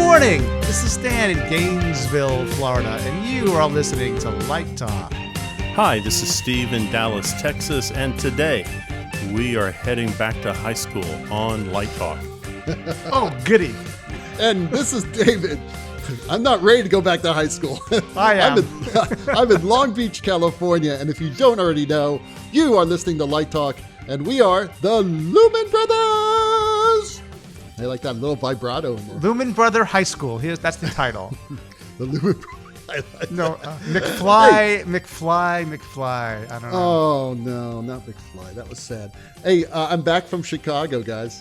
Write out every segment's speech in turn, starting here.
morning. This is Stan in Gainesville, Florida, and you are listening to Light Talk. Hi, this is Steve in Dallas, Texas, and today we are heading back to high school on Light Talk. Oh, goody. And this is David. I'm not ready to go back to high school. I am. I'm in Long Beach, California, and if you don't already know, you are listening to Light Talk, and we are the Lumen Brothers. I like that little vibrato in there. Lumen Brother High School. That's the title. The Lumen Brothers. No, McFly. I don't know. Oh, no, not McFly. That was sad. Hey, I'm back from Chicago, guys.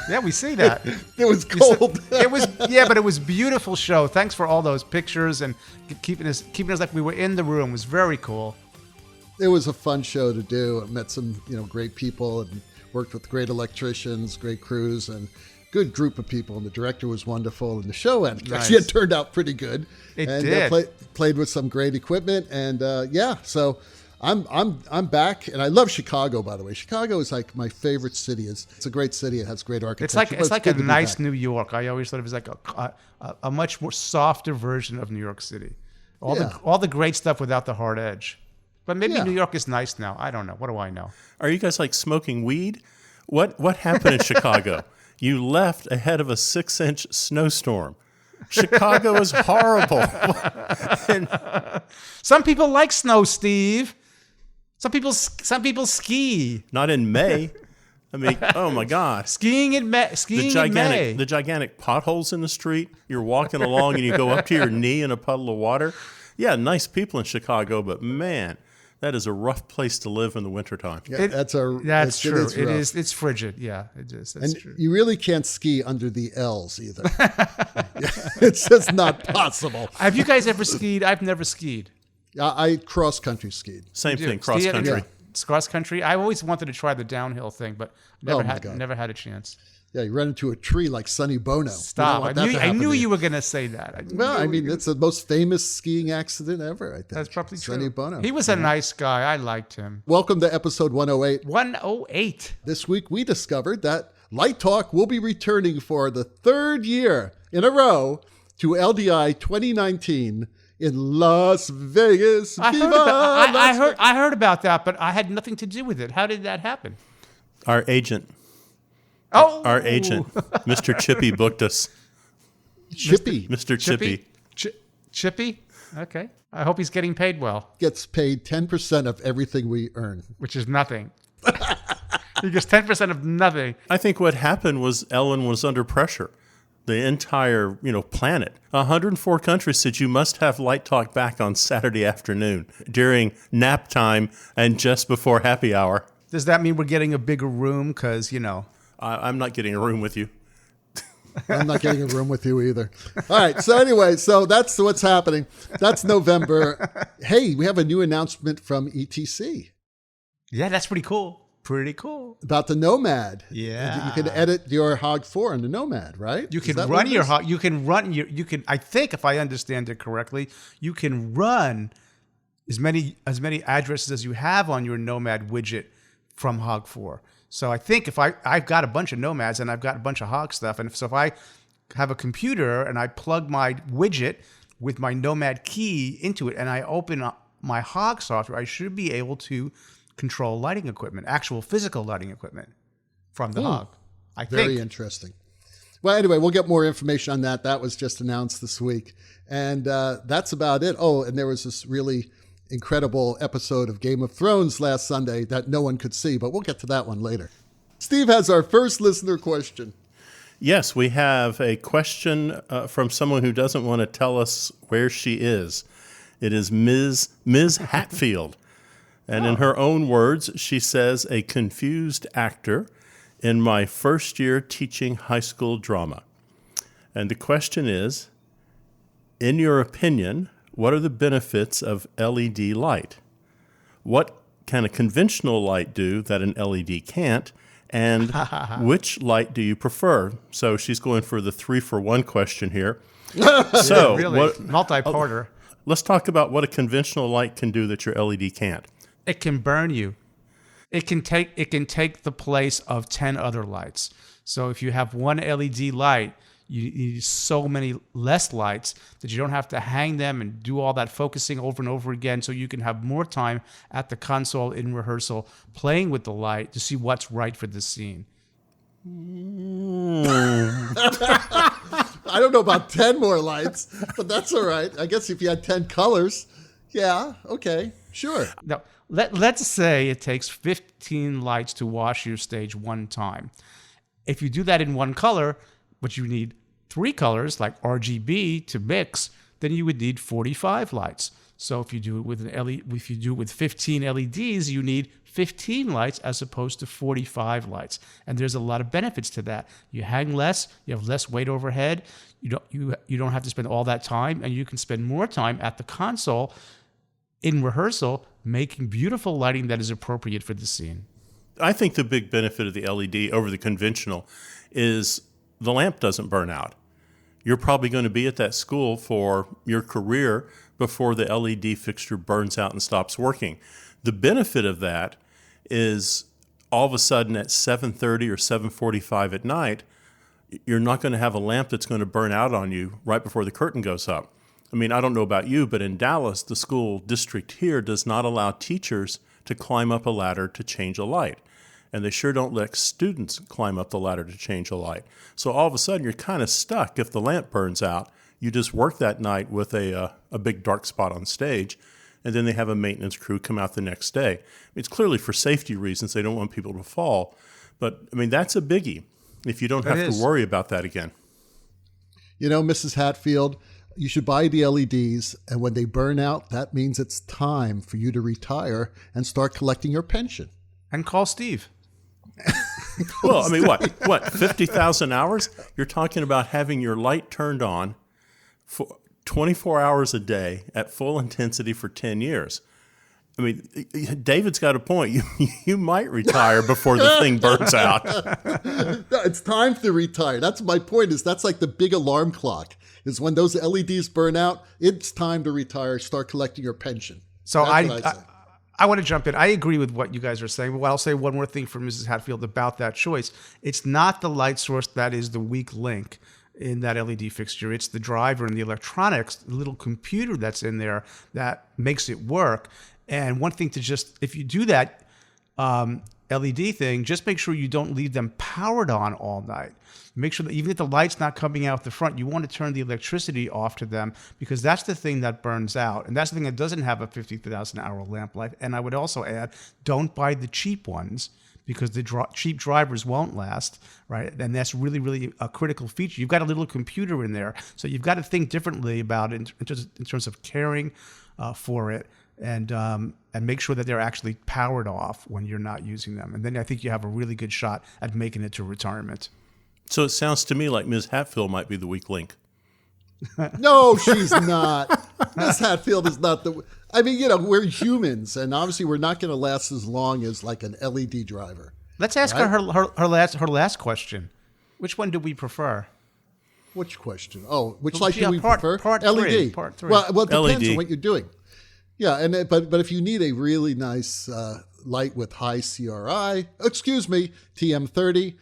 Yeah, we see that. It was cold. But it was a beautiful show. Thanks for all those pictures and keeping us like we were in the room. It was very cool. It was a fun show to do. I met some, great people and worked with great electricians, great crews, and good group of people. And the director was wonderful, and the show actually had turned out pretty good. It did. Played with some great equipment, and so I'm back, and I love Chicago. By the way, Chicago is like my favorite city. It's a great city. It has great architecture. It's like a nice New York. I always thought it was like a much more softer version of New York City. All the great stuff without the hard edge. But maybe New York is nice now. I don't know. What do I know? Are you guys like smoking weed? What happened in Chicago? You left ahead of a 6-inch snowstorm. Chicago is horrible. Some people like snow, Steve. Some people ski. Not in May. I mean, oh my God. Skiing in May. The gigantic potholes in the street. You're walking along and you go up to your knee in a puddle of water. Yeah, nice people in Chicago, but man, that is a rough place to live in the wintertime. Yeah, that's true. It is. It's frigid. Yeah, it is. That's true. You really can't ski under the L's either. It's just not possible. Have you guys ever skied? I've never skied. I cross-country skied. Same thing, cross-country. Yeah. It's cross-country. I always wanted to try the downhill thing, but never had a chance. Yeah, you run into a tree like Sonny Bono. Stop. I knew you were going to say that. It's the most famous skiing accident ever, I think. That's probably true. Sonny Bono. He was a nice guy. I liked him. Welcome to episode 108. 108. This week we discovered that Light Talk will be returning for the third year in a row to LDI 2019 in Las Vegas. I heard about that, but I had nothing to do with it. How did that happen? Our agent, Mr. Chippy, booked us. Mr. Chippy. Chippy? Okay. I hope he's getting paid well. Gets paid 10% of everything we earn. Which is nothing. He gets 10% of nothing. I think what happened was Ellen was under pressure. The entire, planet. 104 countries said you must have Light Talk back on Saturday afternoon during nap time and just before happy hour. Does that mean we're getting a bigger room? Because, I'm not getting a room with you. I'm not getting a room with you either. All right. So anyway, that's what's happening. That's November. Hey, we have a new announcement from ETC. Yeah, that's pretty cool. Pretty cool. About the Nomad. Yeah. You can edit your Hog 4 on the Nomad, right? You can run your Hog. You can, I think if I understand it correctly, you can run as many addresses as you have on your Nomad widget from Hog 4. So I think if I've got a bunch of Nomads and I've got a bunch of Hog stuff, and so if I have a computer and I plug my widget with my Nomad key into it and I open up my Hog software, I should be able to control lighting equipment, actual physical lighting equipment from the Hog. I think. Very interesting. Well, anyway, we'll get more information on that. That was just announced this week. And that's about it. Oh, and there was this really incredible episode of Game of Thrones last Sunday that no one could see, but we'll get to that one later. Steve has our first listener question. Yes, we have a question from someone who doesn't want to tell us where she is. It is Ms. Hatfield. And in her own words, she says, a confused actor in my first year teaching high school drama. And the question is, in your opinion, what are the benefits of LED light? What can a conventional light do that an LED can't? And which light do you prefer? So she's going for the 3-for-1 question here. So really, multi-parter. Let's talk about what a conventional light can do that your LED can't. It can burn you. It can take the place of 10 other lights. So if you have one LED light, you need so many less lights that you don't have to hang them and do all that focusing over and over again, so you can have more time at the console in rehearsal playing with the light to see what's right for the scene. I don't know about 10 more lights, but that's all right. I guess if you had 10 colors, yeah, okay, sure. Now, let's say it takes 15 lights to wash your stage one time. If you do that in one color, but you need 3 colors like RGB to mix, then you would need 45 lights. So if you do it with if you do it with 15 LEDs, you need 15 lights as opposed to 45 lights. And there's a lot of benefits to that. You hang less, you have less weight overhead, you don't have to spend all that time, and you can spend more time at the console in rehearsal making beautiful lighting that is appropriate for the scene. I think the big benefit of the LED over the conventional is the lamp doesn't burn out. You're probably going to be at that school for your career before the LED fixture burns out and stops working. The benefit of that is all of a sudden at 7:30 or 7:45 at night, you're not going to have a lamp that's going to burn out on you right before the curtain goes up. I mean, I don't know about you, but in Dallas, the school district here does not allow teachers to climb up a ladder to change a light. And they sure don't let students climb up the ladder to change a light. So all of a sudden, you're kind of stuck. If the lamp burns out, you just work that night with a big dark spot on stage, and then they have a maintenance crew come out the next day. It's clearly for safety reasons. They don't want people to fall. But, I mean, that's a biggie if you don't have to worry about that again. You know, Mrs. Hatfield, you should buy the LEDs, and when they burn out, that means it's time for you to retire and start collecting your pension. And call Steve. Well, I mean, what, 50,000 hours? You're talking about having your light turned on for 24 hours a day at full intensity for 10 years. I mean, David's got a point. You might retire before the thing burns out. No, it's time to retire. That's my point. That's like the big alarm clock. Is when those LEDs burn out, it's time to retire. Start collecting your pension. So I want to jump in. I agree with what you guys are saying, but I'll say one more thing for Mrs. Hatfield about that choice. It's not the light source that is the weak link in that LED fixture. It's the driver and the electronics, the little computer that's in there that makes it work. And one thing to just, if you do that LED thing, just make sure you don't leave them powered on all night. Make sure that even if the light's not coming out the front, you want to turn the electricity off to them, because that's the thing that burns out. And that's the thing that doesn't have a 50,000 hour lamp life. And I would also add, don't buy the cheap ones, because the cheap drivers won't last, right? And that's really, really a critical feature. You've got a little computer in there, so you've got to think differently about it in terms of caring for it, and make sure that they're actually powered off when you're not using them. And then I think you have a really good shot at making it to retirement. So it sounds to me like Ms. Hatfield might be the weak link. No, she's not. Miss Hatfield is not the... I mean, you know, we're humans, and obviously we're not going to last as long as like an LED driver. Let's ask her last question. Which one do we prefer? Which question? Oh, which light do we part prefer? Three, LED. part three. Well, it depends LED. on what you're doing. Yeah, and but if you need a really nice light with high CRI, TM30,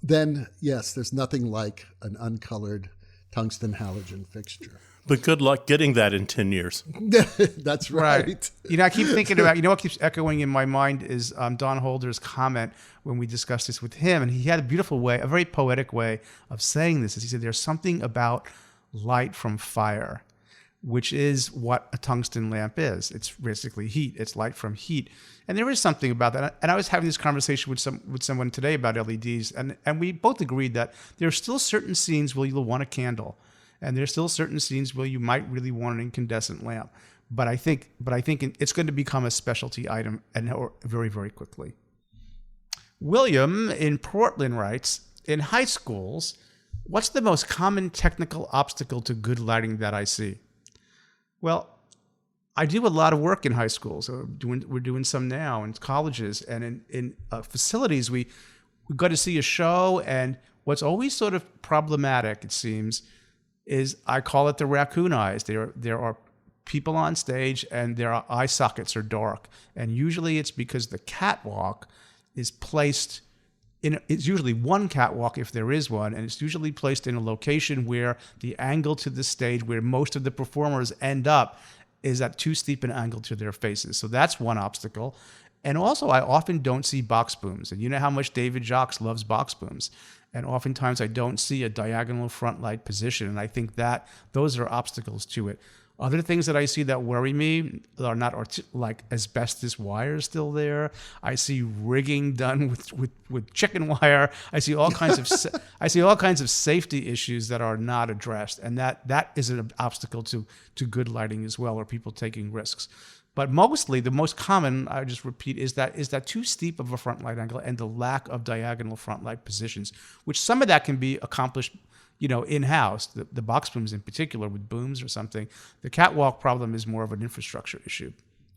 then yes, there's nothing like an uncolored tungsten halogen fixture. But good luck getting that in 10 years. That's right. You know, I keep thinking about, what keeps echoing in my mind is Don Holder's comment when we discussed this with him. And he had a beautiful way, a very poetic way of saying this. He said, there's something about light from fire, which is what a tungsten lamp is. It's basically heat. It's light from heat. And there is something about that. And I was having this conversation with someone today about LEDs, and we both agreed that there are still certain scenes where you'll want a candle, and there's still certain scenes where you might really want an incandescent lamp. But I think it's going to become a specialty item, and very, very quickly. William in Portland writes, in high schools, what's the most common technical obstacle to good lighting that I see? Well, I do a lot of work in high schools. We're doing some now in colleges, and in facilities. We got to see a show, and what's always sort of problematic, it seems, is I call it the raccoon eyes. There are people on stage, and their eye sockets are dark, and usually it's because the catwalk is placed it's usually one catwalk if there is one, and it's usually placed in a location where the angle to the stage where most of the performers end up is at too steep an angle to their faces. So that's one obstacle. And also, I often don't see box booms. And you know how much David Jacques loves box booms. And oftentimes I don't see a diagonal front light position. And I think that those are obstacles to it. Other things that I see that worry me are not like asbestos wires still there. I see rigging done with chicken wire. I see all kinds of safety issues that are not addressed, and that is an obstacle to good lighting as well, or people taking risks. But mostly, the most common, I just repeat, is that too steep of a front light angle and the lack of diagonal front light positions, which some of that can be accomplished, in-house, the box booms in particular with booms or something. The catwalk problem is more of an infrastructure issue.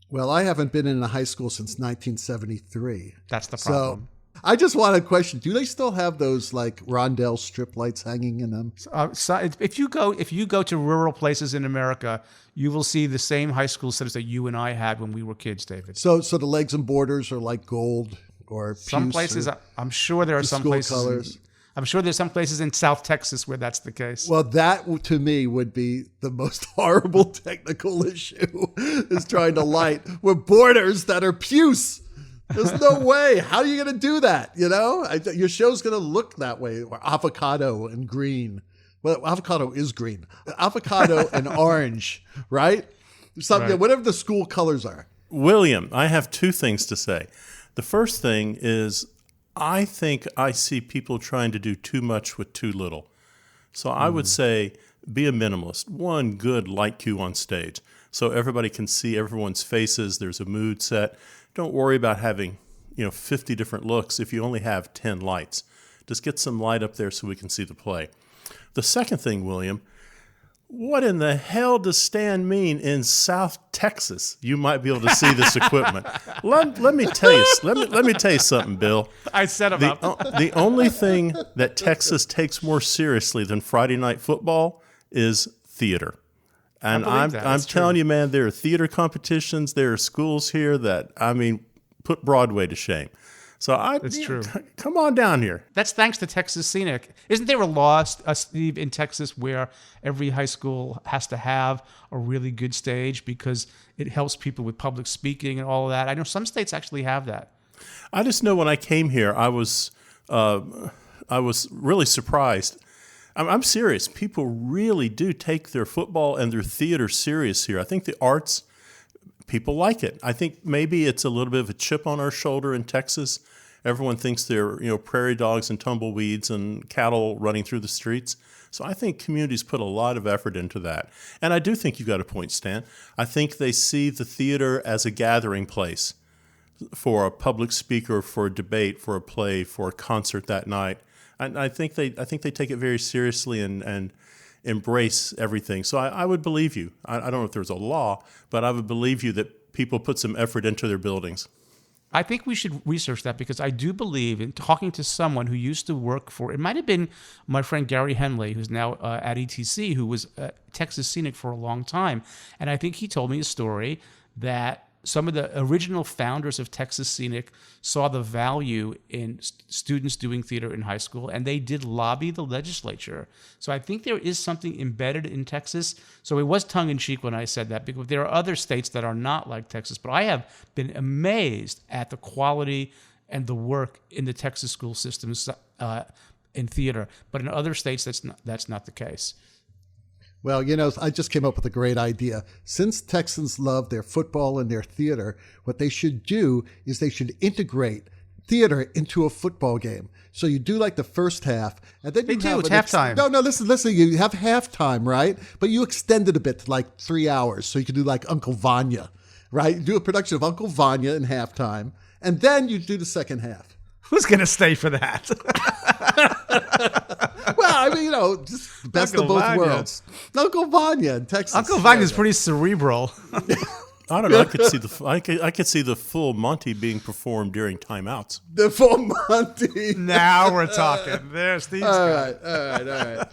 Well, I haven't been in a high school since 1973. That's the problem. So I just want to question, do they still have those like rondelle strip lights hanging in them? So if you go to rural places in America, you will see the same high school setups that you and I had when we were kids, David. So the legs and borders are like gold or some places. I'm sure there are some places. Colors. I'm sure there's some places in South Texas where that's the case. Well, that to me would be the most horrible technical issue, is trying to light with borders that are puce. There's no way. How are you going to do that? Your show's going to look that way. Or avocado and green. Well, avocado is green. Avocado and orange, right? Something, Right. Whatever the school colors are. William, I have two things to say. The first thing is, I think I see people trying to do too much with too little. So I would say be a minimalist. One good light cue on stage so everybody can see everyone's faces. There's a mood set. Don't worry about having 50 different looks if you only have 10 lights. Just get some light up there so we can see the play. The second thing, William, what in the hell does Stan mean in South Texas? You might be able to see this equipment. Let me tell you. Let me tell you something, Bill. I set him up. The only thing that Texas takes more seriously than Friday night football is theater. And I'm telling you, man, there are theater competitions. There are schools here that put Broadway to shame. So That's true. Come on down here. That's thanks to Texas Scenic. Isn't there a law, Steve, in Texas where every high school has to have a really good stage because it helps people with public speaking and all of that? I know some states actually have that. I just know when I came here, I was really surprised. I'm serious. People really do take their football and their theater serious here. I think the arts, people like it. I think maybe it's a little bit of a chip on our shoulder in Texas. Everyone thinks they're prairie dogs and tumbleweeds and cattle running through the streets. So I think communities put a lot of effort into that. And I do think you got a point, Stan. I think they see the theater as a gathering place for a public speaker, for a debate, for a play, for a concert that night. And I think they take it very seriously and embrace everything. So I would believe you. I don't know if there's a law, but I would believe you that people put some effort into their buildings. I think we should research that because I do believe in talking to someone who used to work for, it might have been my friend Gary Henley, who's now at ETC, who was at Texas Scenic for a long time. And I think he told me a story that some of the original founders of Texas Scenic saw the value in students doing theater in high school, and they did lobby the legislature. So I think there is something embedded in Texas. So it was tongue-in-cheek when I said that, because there are other states that are not like Texas. But I have been amazed at the quality and the work in the Texas school systems in theater. But in other states, that's not the case. Well, I just came up with a great idea. Since Texans love their football and their theater, what they should do is they should integrate theater into a football game. So you do like the first half, and then It's halftime. No, listen. You have halftime, right? But you extend it a bit to like 3 hours, so you can do like Uncle Vanya, right? You do a production of Uncle Vanya in halftime, and then you do the second half. Who's going to stay for that? Well, just the best of both worlds. Uncle Vanya in Texas. Uncle Vanya's pretty cerebral. I don't know. I could see the full Monty being performed during timeouts. The full Monty. Now we're talking. There's Steve's All right.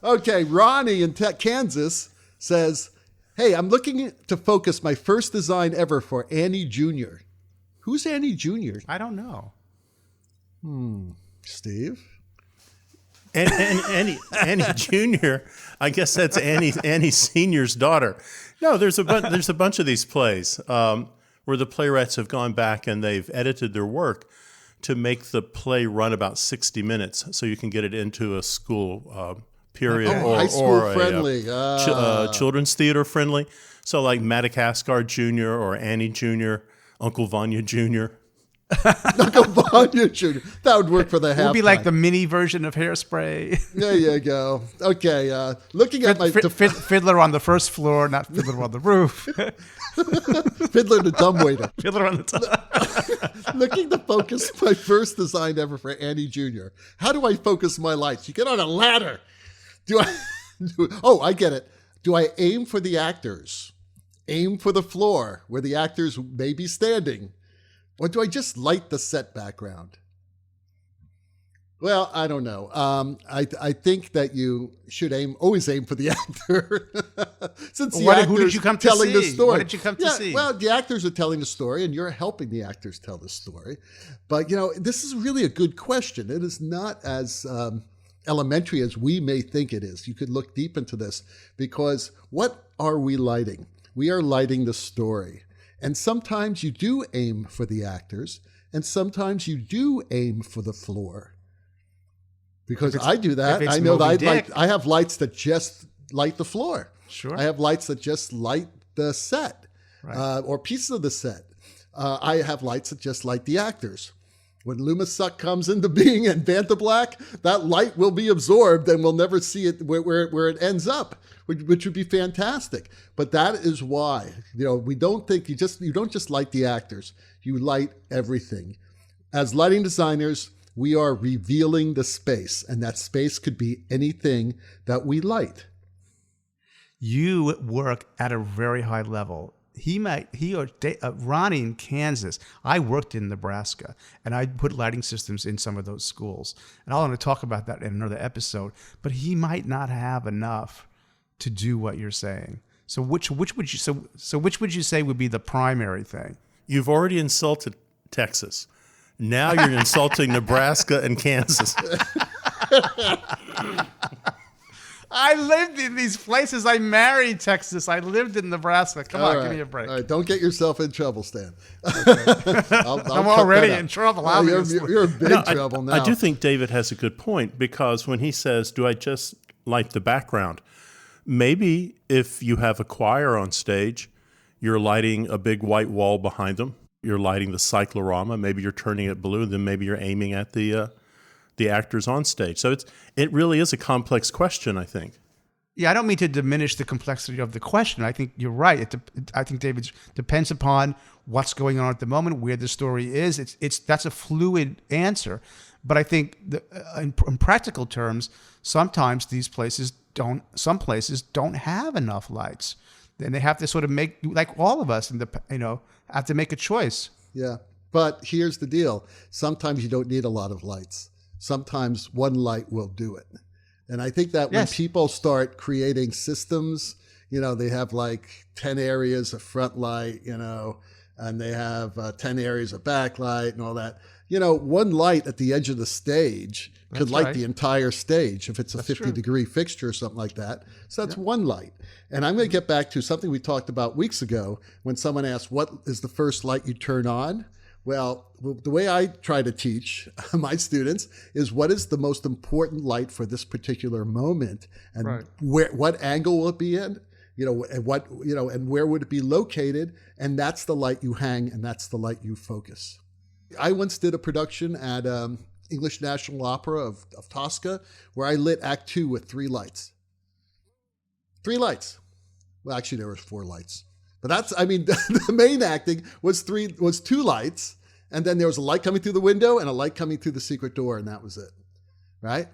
Okay, Ronnie in Kansas says, "Hey, I'm looking to focus my first design ever for Annie Jr." Who's Annie Jr.? I don't know. Steve? And Annie Jr., I guess that's Annie Senior's daughter. No, there's a bunch of these plays where the playwrights have gone back and they've edited their work to make the play run about 60 minutes so you can get it into a school period high school friendly. Children's theater friendly. So like Madagascar Jr. or Annie Jr., Uncle Vanya Jr. Uncle Vanya Jr. That would work for the half. It would be like the mini version of Hairspray. There you go. Okay, looking at my... Fiddler on the first floor, not Fiddler on the roof. Fiddler the dumbwaiter. Fiddler on the top. Looking to focus my first design ever for Annie Jr. How do I focus my lights? You get on a ladder. I get it. Do I aim for the actors? Aim for the floor where the actors may be standing? Or do I just light the set background? Well, I don't know. I think that you should always aim for the actor. Since the actors who did you come to telling see? the story. What did you come to see? Well, the actors are telling the story, and you're helping the actors tell the story. But, this is really a good question. It is not as elementary as we may think it is. You could look deep into this, because what are we lighting? We are lighting the story. And sometimes you do aim for the actors, and sometimes you do aim for the floor. Because I do that. I know that I have lights that just light the floor. Sure. I have lights that just light the set, right. Or pieces of the set. I have lights that just light the actors. When Lumen comes into being and Vanta Black, that light will be absorbed and we'll never see it where it ends up, which would be fantastic. But that is why, we don't think you don't just light the actors, you light everything. As lighting designers, we are revealing the space, and that space could be anything that we light. You work at a very high level. Ronnie in Kansas, I worked in Nebraska, and I put lighting systems in some of those schools. And I'll want to talk about that in another episode, but he might not have enough to do what you're saying. So which would you say would be the primary thing? You've already insulted Texas. Now you're insulting Nebraska and Kansas. I lived in these places. I married Texas. I lived in Nebraska. Come on, give me a break. All right, don't get yourself in trouble, Stan. I'm already in trouble. You're in big trouble now. I do think David has a good point, because when he says, do I just light the background? Maybe if you have a choir on stage, you're lighting a big white wall behind them. You're lighting the cyclorama. Maybe you're turning it blue. Then maybe you're aiming at the actors on stage. So it really is a complex question, I think. Yeah, I don't mean to diminish the complexity of the question. I think you're right. I think, David, depends upon what's going on at the moment, where the story is. That's a fluid answer. But I think in practical terms, sometimes some places don't have enough lights. Then they have to sort of make, like all of us, have to make a choice. Yeah, but here's the deal. Sometimes you don't need a lot of lights. Sometimes one light will do it. And I think that when people start creating systems, they have like 10 areas of front light, and they have 10 areas of backlight and all that. One light at the edge of the stage could light the entire stage if it's a 50-degree fixture or something like that. So that's one light. And I'm going to get back to something we talked about weeks ago when someone asked, what is the first light you turn on? Well, the way I try to teach my students is, what is the most important light for this particular moment, and what angle will it be in, and where would it be located, and that's the light you hang, and that's the light you focus. I once did a production at English National Opera of Tosca, where I lit Act 2 with 3 lights. 3 lights. Well, actually, there was 4 lights. But the main acting was 2 lights, and then there was a light coming through the window and a light coming through the secret door, and that was it, right?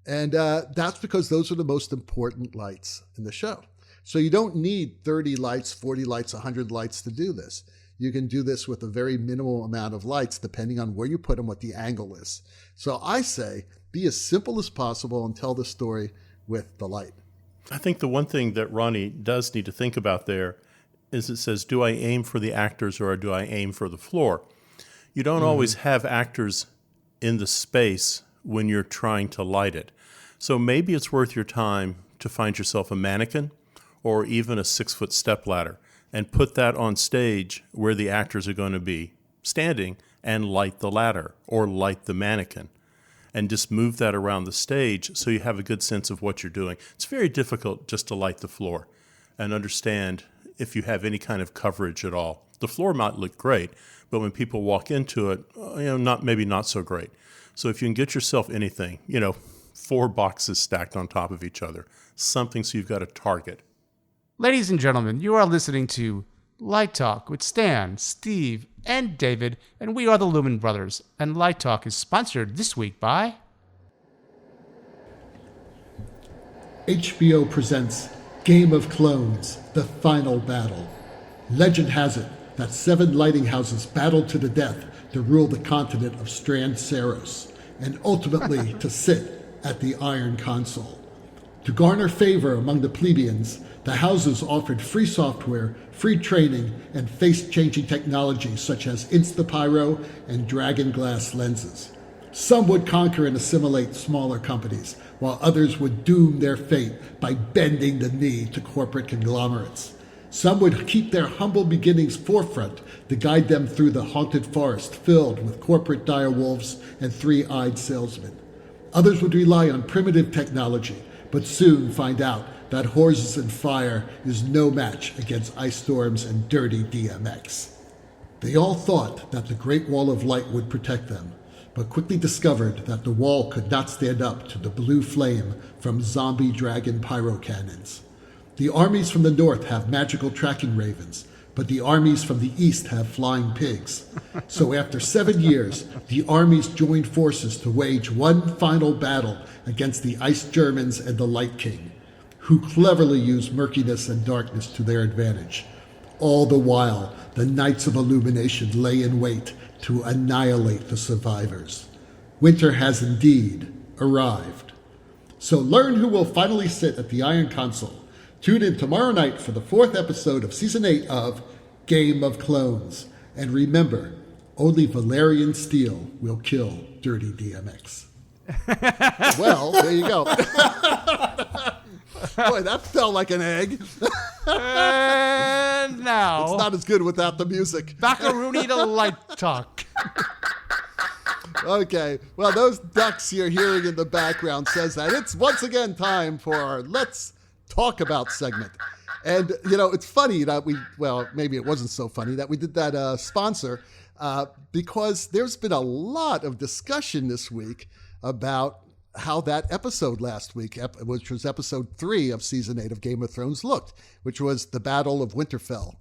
And that's because those are the most important lights in the show. So you don't need 30 lights, 40 lights, 100 lights to do this. You can do this with a very minimal amount of lights, depending on where you put them, what the angle is. So I say, be as simple as possible and tell the story with the light. I think the one thing that Ronnie does need to think about there is, it says, do I aim for the actors or do I aim for the floor? You don't always have actors in the space when you're trying to light it. So maybe it's worth your time to find yourself a mannequin or even a 6-foot stepladder and put that on stage where the actors are going to be standing and light the ladder or light the mannequin. And just move that around the stage so you have a good sense of what you're doing. It's very difficult just to light the floor and understand if you have any kind of coverage at all. The floor might look great, but when people walk into it, maybe not so great. So if you can get yourself anything, 4 boxes stacked on top of each other, something so you've got a target. Ladies and gentlemen, you are listening to Light Talk with Stan, Steve, and David, and we are the Lumen Brothers. And Light Talk is sponsored this week by HBO presents Game of Clones, The Final Battle. Legend has it that 7 lighting houses battled to the death to rule the continent of Strand Saros, and ultimately to sit at the Iron Console. To garner favor among the plebeians, the houses offered free software, free training, and face-changing technology such as Instapyro and Dragon Glass lenses. Some would conquer and assimilate smaller companies, while others would doom their fate by bending the knee to corporate conglomerates. Some would keep their humble beginnings forefront to guide them through the haunted forest filled with corporate direwolves and 3-eyed salesmen. Others would rely on primitive technology, but soon find out that horses and fire is no match against ice storms and dirty DMX. They all thought that the Great Wall of Light would protect them, but quickly discovered that the wall could not stand up to the blue flame from zombie dragon pyrocannons. The armies from the north have magical tracking ravens, but the armies from the east have flying pigs. So after 7 years, the armies joined forces to wage one final battle against the Ice Germans and the Light King, who cleverly used murkiness and darkness to their advantage. All the while, the Knights of Illumination lay in wait to annihilate the survivors. Winter has indeed arrived. So learn who will finally sit at the Iron Console. Tune in tomorrow night for the 4th episode of Season 8 of Game of Clones. And remember, only Valerian steel will kill Dirty DMX. Well, there you go. Boy, that felt like an egg. And now It's not as good without the music. Macaroni to Light Talk. Okay, well, those ducks you're hearing in the background says that it's once again time for our Let's Talk About segment. And, it's funny that maybe it wasn't so funny that we did that sponsor because there's been a lot of discussion this week about how that episode last week, which was episode 3 of season 8 of Game of Thrones, looked, which was the Battle of Winterfell.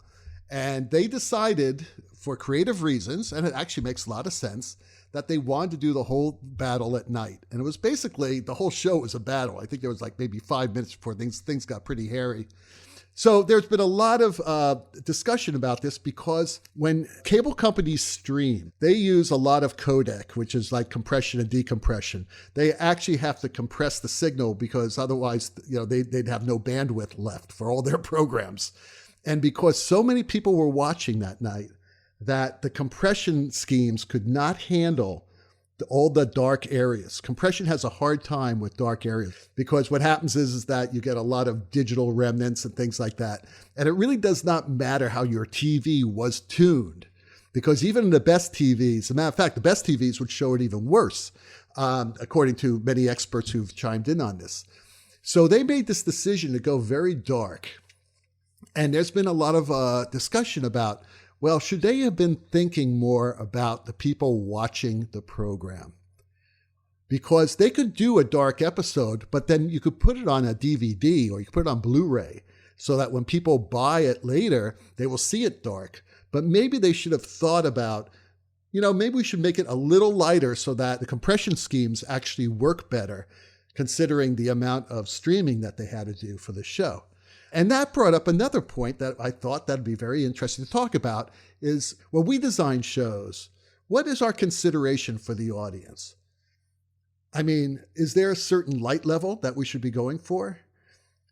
And they decided, for creative reasons, and it actually makes a lot of sense, that they wanted to do the whole battle at night. And it was basically, the whole show was a battle. I think there was maybe 5 minutes before things got pretty hairy. So there's been a lot of discussion about this because when cable companies stream, they use a lot of codec, which is like compression and decompression. They actually have to compress the signal because otherwise, they'd have no bandwidth left for all their programs. And because so many people were watching that night, that the compression schemes could not handle all the dark areas. Compression has a hard time with dark areas because what happens is that you get a lot of digital remnants and things like that. And it really does not matter how your TV was tuned because even the best TVs, as a matter of fact, the best TVs would show it even worse, according to many experts who've chimed in on this. So they made this decision to go very dark. And there's been a lot of discussion about, well, should they have been thinking more about the people watching the program? Because they could do a dark episode, but then you could put it on a DVD or you could put it on Blu-ray so that when people buy it later, they will see it dark. But maybe they should have thought about, maybe we should make it a little lighter so that the compression schemes actually work better, considering the amount of streaming that they had to do for the show. And that brought up another point that I thought that'd be very interesting to talk about is when we design shows, what is our consideration for the audience? I mean, is there a certain light level that we should be going for?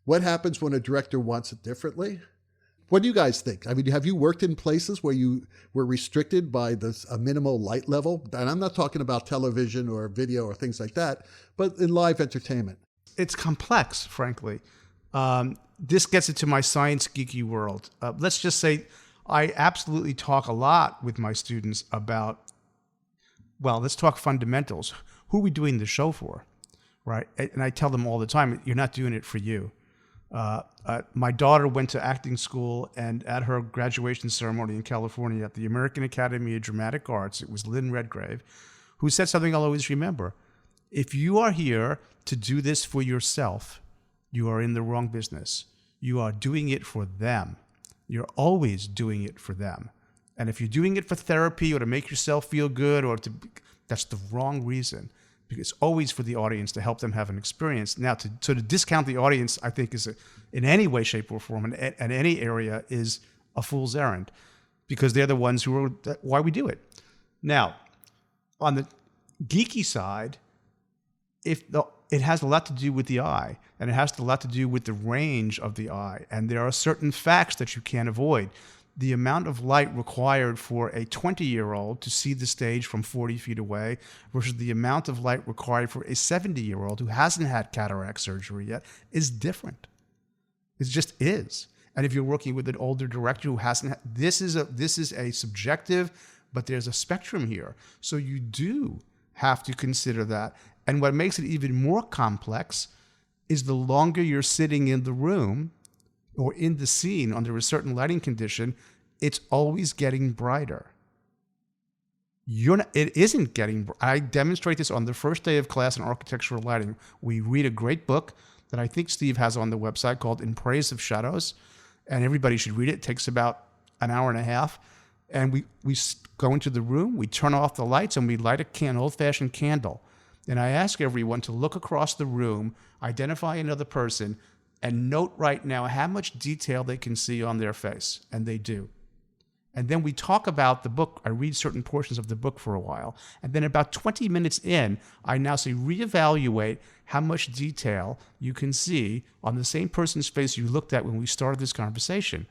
What happens when a director wants it differently? What do you guys think? I mean, have you worked in places where you were restricted by a minimal light level? And I'm not talking about television or video or things like that, but in live entertainment. It's complex, frankly. This gets into my science geeky world. Let's just say I absolutely talk a lot with my students about, well, let's talk fundamentals. Who are we doing the show for, right? And I tell them all the time, you're not doing it for you. My daughter went to acting school, and at her graduation ceremony in California at the American Academy of Dramatic Arts, it was Lynn Redgrave, who said something I'll always remember. If you are here to do this for yourself, you are in the wrong business. You are doing it for them. You're always doing it for them. And if you're doing it for therapy or to make yourself feel good, that's the wrong reason. Because it's always for the audience to help them have an experience. Now, to discount the audience, I think, is in any way, shape, or form, and any area, is a fool's errand, because they're the ones who are why we do it. Now, on the geeky side, it has a lot to do with the eye, and it has a lot to do with the range of the eye, and there are certain facts that you can't avoid. The amount of light required for a 20-year-old to see the stage from 40 feet away versus the amount of light required for a 70-year-old who hasn't had cataract surgery yet is different. It just is. And if you're working with an older director who hasn't, this is a subjective, but there's a spectrum here. So you do have to consider that. And what makes it even more complex is the longer you're sitting in the room or in the scene under a certain lighting condition, it's always getting brighter. It isn't getting. I demonstrate this on the first day of class in architectural lighting. We read a great book that I think Steve has on the website called In Praise of Shadows, and everybody should read it. It takes about an hour and a half, and we go into the room, we turn off the lights, and we light an old-fashioned candle. And I ask everyone to look across the room, identify another person, and note right now how much detail they can see on their face, and they do. And then we talk about the book. I read certain portions of the book for a while, and then about 20 minutes in, I now say reevaluate how much detail you can see on the same person's face you looked at when we started this conversation.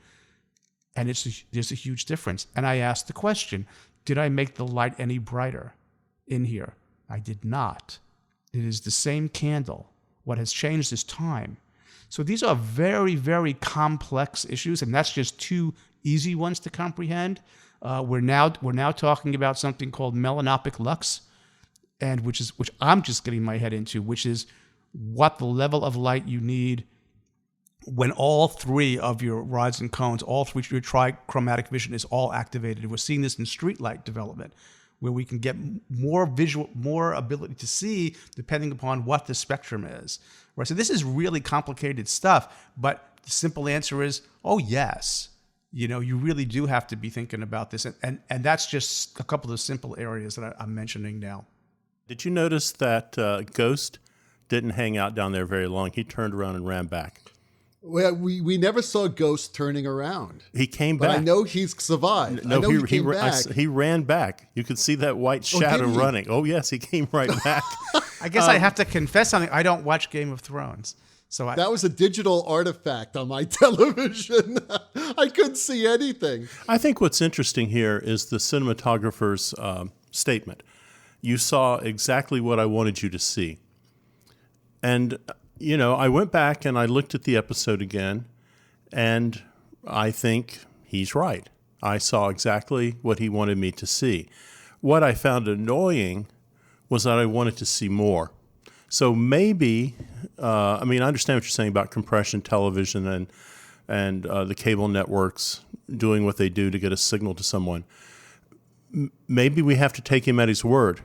And there's a huge difference. And I ask the question, did I make the light any brighter in here? I did not. It is the same candle. What has changed is time. So these are very, very complex issues, and that's just two easy ones to comprehend. We're now talking about something called melanopic lux, and which I'm just getting my head into, which is what the level of light you need when all three of your rods and cones, all three of your trichromatic vision is all activated. We're seeing this in street light development, where we can get more ability to see depending upon what the spectrum is. Right? So this is really complicated stuff, but the simple answer is, oh yes. You really do have to be thinking about this. And that's just a couple of simple areas that I'm mentioning now. Did you notice that Ghost didn't hang out down there very long? He turned around and ran back. Well, we never saw Ghost turning around. He came back. But I know he's survived. No, he came back. He ran back. You could see that white shadow running. Oh, yes, he came right back. I guess I have to confess something. I don't watch Game of Thrones. So that was a digital artifact on my television. I couldn't see anything. I think what's interesting here is the cinematographer's statement. You saw exactly what I wanted you to see. And I went back and I looked at the episode again, and I think he's right. I saw exactly what he wanted me to see. What I found annoying was that I wanted to see more. So maybe, I understand what you're saying about compression television and the cable networks doing what they do to get a signal to someone. Maybe we have to take him at his word.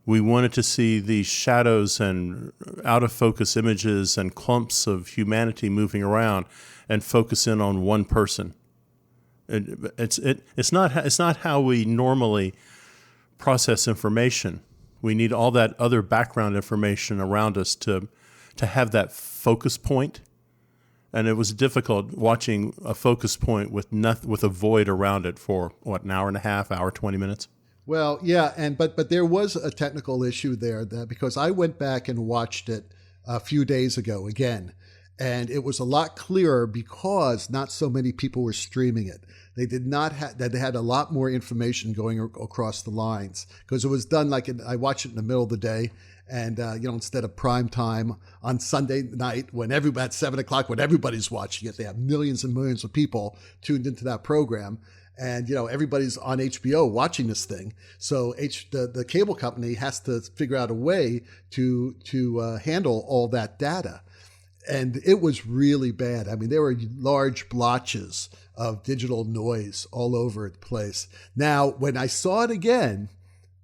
We wanted to see these shadows and out-of-focus images and clumps of humanity moving around and focus in on one person. It's not how we normally process information. We need all that other background information around us to have that focus point. And it was difficult watching a focus point with a void around it for, an hour and a half, 20 minutes? Well, yeah, but there was a technical issue there because I went back and watched it a few days ago again, And it was a lot clearer because not so many people were streaming it. They did not have, they had a lot more information going across the lines because it was done I watched it in the middle of the day. And, instead of prime time on Sunday night at 7 o'clock when everybody's watching it, they have millions and millions of people tuned into that program. And, everybody's on HBO watching this thing. So the cable company has to figure out a way to handle all that data. And it was really bad. I mean, there were large blotches of digital noise all over the place. Now, when I saw it again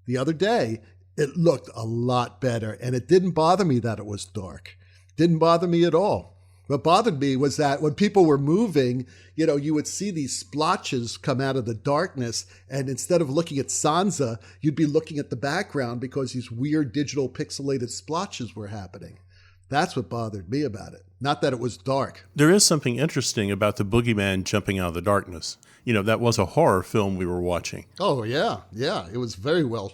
the other day, it looked a lot better. And it didn't bother me that it was dark. Didn't bother me at all. What bothered me was that when people were moving, you would see these splotches come out of the darkness. And instead of looking at Sansa, you'd be looking at the background because these weird digital pixelated splotches were happening. That's what bothered me about it. Not that it was dark. There is something interesting about the boogeyman jumping out of the darkness. That was a horror film we were watching. Oh, yeah. Yeah. It was very well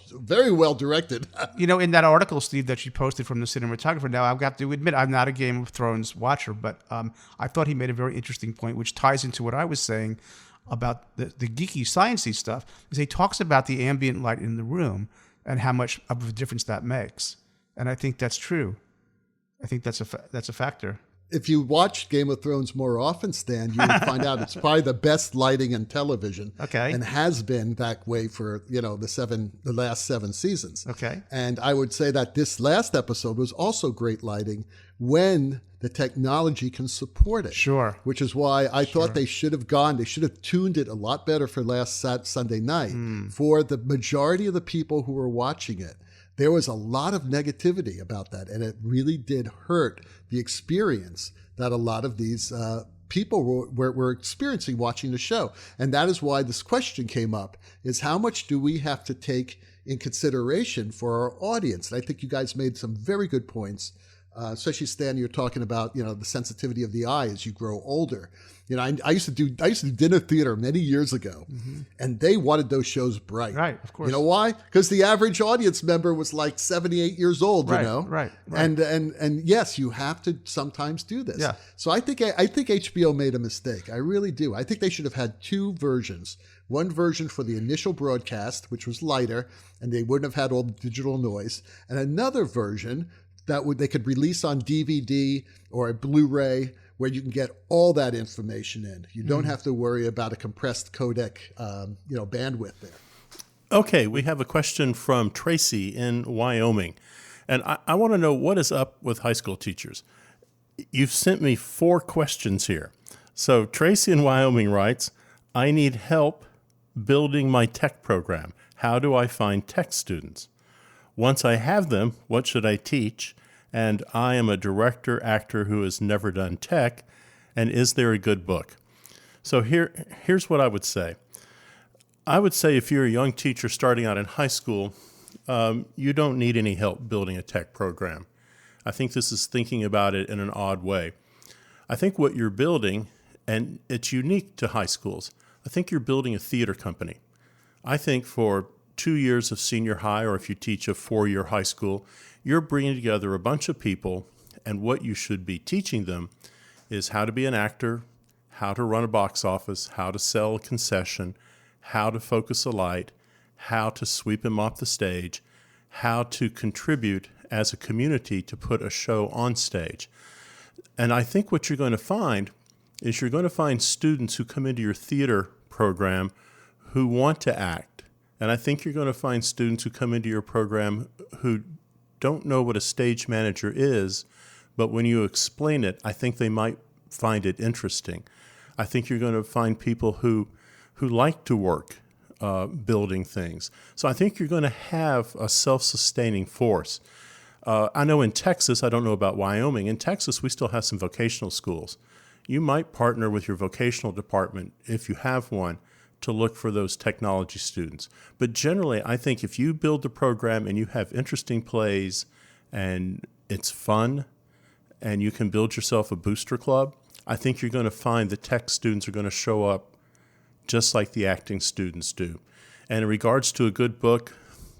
directed. In that article, Steve, that you posted from the cinematographer, now I've got to admit, I'm not a Game of Thrones watcher, but I thought he made a very interesting point, which ties into what I was saying about the geeky, sciencey stuff, is he talks about the ambient light in the room and how much of a difference that makes. And I think that's true. I think that's a factor. If you watch Game of Thrones more often, Stan, you would find out it's probably the best lighting in television. Okay. And has been that way for, the last 7 seasons. Okay. And I would say that this last episode was also great lighting when the technology can support it. Sure. Which is why I thought they should have tuned it a lot better for last Sunday night. For the majority of the people who were watching it. There was a lot of negativity about that, and it really did hurt the experience that a lot of these people were experiencing watching the show. And that is why this question came up, is how much do we have to take in consideration for our audience? And I think you guys made some very good points, especially Stan, you're talking about, the sensitivity of the eye as you grow older. I used to do dinner theater many years ago, and they wanted those shows bright. Right, of course. You know why? Because the average audience member was like 78 years old. Right. And yes, you have to sometimes do this. Yeah. So I think HBO made a mistake. I really do. I think they should have had 2 versions. One version for the initial broadcast, which was lighter, and they wouldn't have had all the digital noise, and another version that they could release on DVD or a Blu-ray, where you can get all that information in. You don't have to worry about a compressed codec, bandwidth there. Okay, we have a question from Tracy in Wyoming. And I want to know what is up with high school teachers. You've sent me 4 questions here. So Tracy in Wyoming writes, I need help building my tech program. How do I find tech students? Once I have them, what should I teach? And I am a director, actor who has never done tech. And is there a good book? So here's what I would say. I would say if you're a young teacher starting out in high school, you don't need any help building a tech program. I think this is thinking about it in an odd way. I think what you're building, and it's unique to high schools, I think you're building a theater company. I think for 2 years of senior high, or if you teach a 4-year high school, you're bringing together a bunch of people, and what you should be teaching them is how to be an actor, how to run a box office, how to sell a concession, how to focus a light, how to sweep and mop the stage, how to contribute as a community to put a show on stage. And I think what you're going to find is you're going to find students who come into your theater program who want to act. And I think you're going to find students who come into your program who don't know what a stage manager is, but when you explain it, I think they might find it interesting. I think you're going to find people who like to work building things. So I think you're going to have a self-sustaining force. I know in Texas, I don't know about Wyoming, in Texas we still have some vocational schools. You might partner with your vocational department, if you have one, to look for those technology students. But generally, I think if you build the program and you have interesting plays and it's fun and you can build yourself a booster club, I think you're going to find the tech students are going to show up just like the acting students do. And in regards to a good book,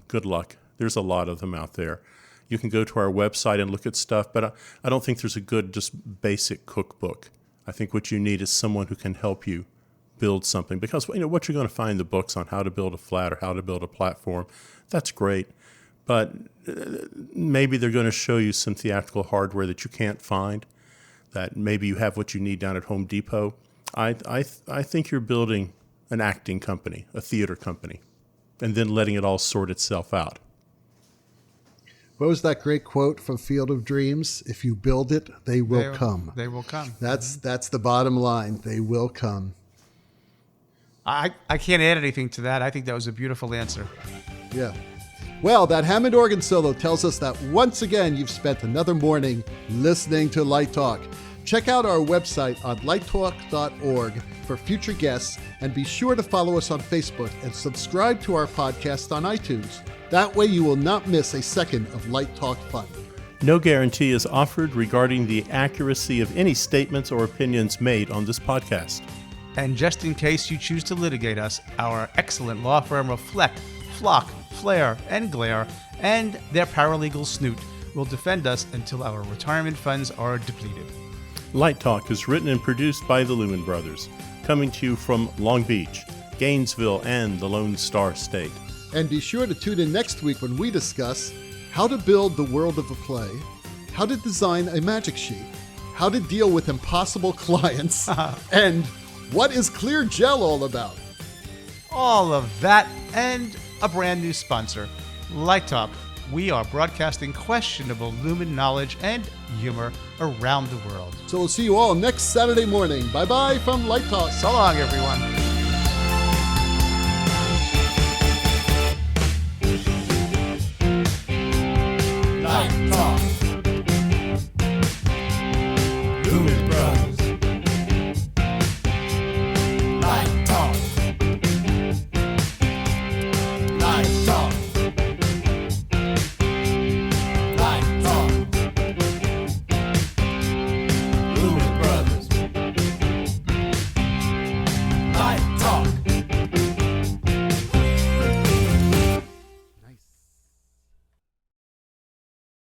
good luck. There's a lot of them out there. You can go to our website and look at stuff, but I don't think there's a good just basic cookbook. I think what you need is someone who can help you build something, because what you're going to find the books on how to build a flat or how to build a platform, that's great, but maybe they're going to show you some theatrical hardware that you can't find, that maybe you have what you need down at Home Depot. I think you're building an acting company, a theater company, and then letting it all sort itself out. What was that great quote from Field of Dreams? If you build it, they will come. They will come. That's the bottom line. They will come. I can't add anything to that. I think that was a beautiful answer. Yeah. Well, that Hammond organ solo tells us that once again you've spent another morning listening to Light Talk. Check out our website on lighttalk.org for future guests, and be sure to follow us on Facebook and subscribe to our podcast on iTunes. That way you will not miss a second of Light Talk fun. No guarantee is offered regarding the accuracy of any statements or opinions made on this podcast. And just in case you choose to litigate us, our excellent law firm Reflect, Flock, Flare, and Glare, and their paralegal Snoot will defend us until our retirement funds are depleted. Light Talk is written and produced by the Lumen Brothers, coming to you from Long Beach, Gainesville, and the Lone Star State. And be sure to tune in next week when we discuss how to build the world of a play, how to design a magic sheet, how to deal with impossible clients, and what is Clear Gel all about? All of that and a brand new sponsor, Light Talk. We are broadcasting questionable Lumen knowledge and humor around the world. So we'll see you all next Saturday morning. Bye-bye from Light Talk. So long, everyone.